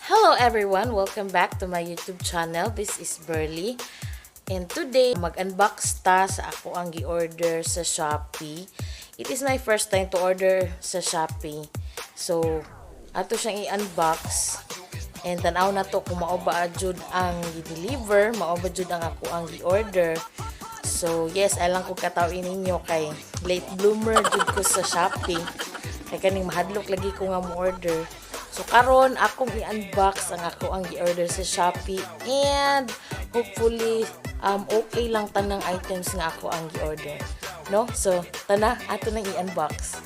Hello everyone! Welcome back to my YouTube channel. This is Berly. And today, mag-unbox ta sa ako ang gi-order sa Shoppee. It is my first time to order sa Shoppee. So, ato siyang i-unbox. And tanaw na to kung maoba jud ang i-deliver, maoba jud ang ako ang gi-order. So, yes, alang ko katawin ninyo kay late bloomer jud ko sa Shoppee. Kay kaning mahadlok lagi ko nga mo order. So, karon akong i-unbox ang ako ang i-order sa Shoppee and hopefully okay lang tanang items nga ako ang i-order. No? So, tana, ato nang i-unbox.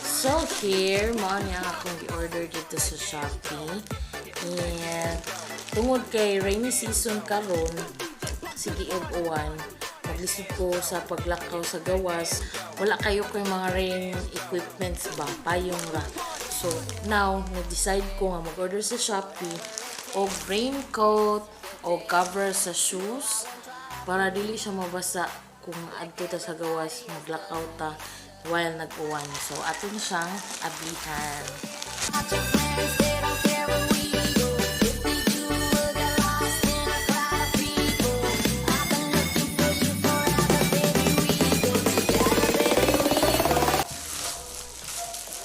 So, here, mao niya akong i-order dito sa Shoppee. And tungod kay rainy season karon, sige og-uwan, maglisod ko sa paglakaw sa gawas. Wala kayo kay mga rain equipments ba? Payong ra. So, now, nag-decide ko nga mag-order sa Shoppee o raincoat o cover sa shoes para dili siya mabasa kung adto ta sa gawas maglakaw ta while nag-uwan. So, ato na siyang abihan.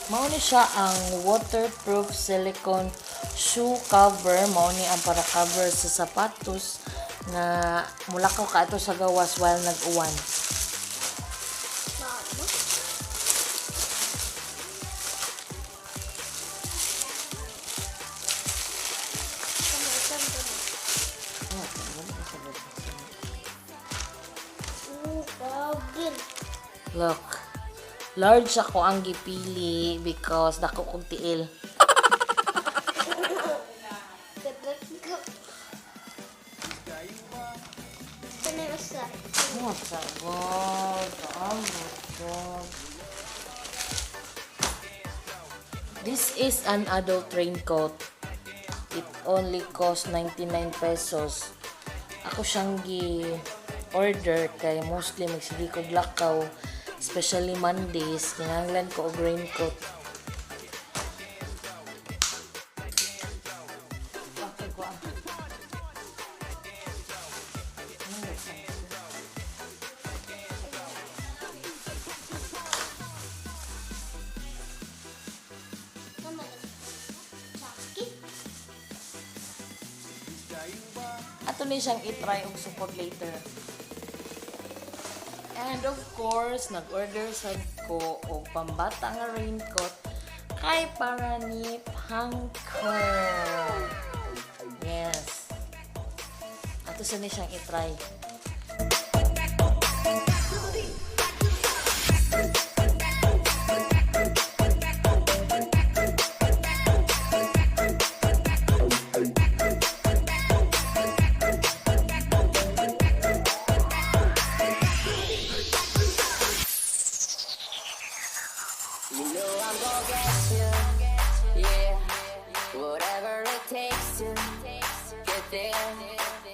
Mao ni siya ang waterproof silicone shoe cover. Mao ni ang para cover sa sapatos na mulakaw ka ato sa gawas while nag-uwan. Look. Large ako ang gipili because dako kong tiil. This is an adult raincoat. It only cost 99 pesos. Ako siyang gi-order kay mostly magsige ko lakaw. Especially Mondays, kinahanglan ko og raincoat. Ato ni siyang i-try og support later. And of course, nag-order sad ko og pambata nga raincoat kay para ni hangkong. Yes. Ato sa ni siyang i-try.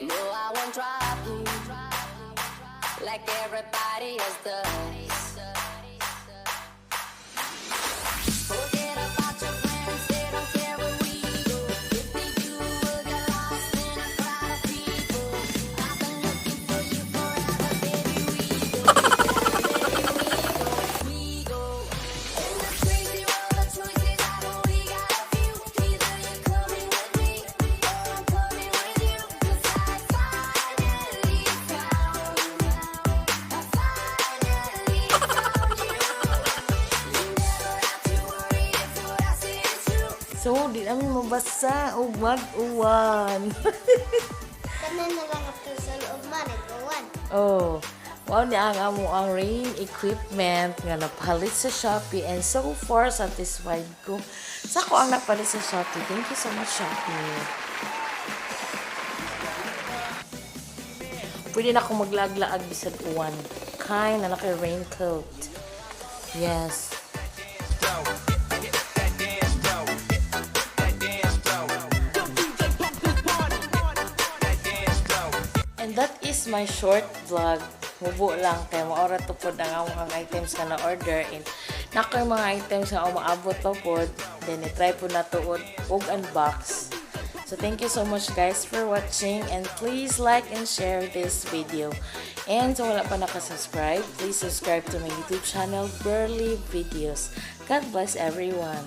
No, I won't drop you like everybody else does. Forget about your plans, they don't care where we go. If they do, we'll get lost in a crowd of people. I've been looking for you forever, baby. We go. In this crazy world of choices, I've only got a few. Either you're coming with me, or I'm coming with you. 'Cause I finally found you now. I finally found you. You never have to worry if what I say is true. So, di namin mabasa og mag-uwan. Kanan na lang ito sa loob man, ituwan. Oh, wow ni ang amo ang rain equipment nga napalit sa Shoppee and so far satisfied ko. Sa ko ang napalit sa Shoppee. Thank you so much, Shoppee. Pwede na akong maglaglaag bisag uwan. Kay na naka-raincoat. Yes. And that is my short vlog. Hubo lang kay maora to pod ang among items nga na order and nako yung mga items nga umaabot pa pod Then, i-try po na to og unbox. So, thank you so much guys for watching. And please like and share this video. And so, wala pa nakasubscribe, please subscribe to my YouTube channel, BerlyVideos. God bless everyone.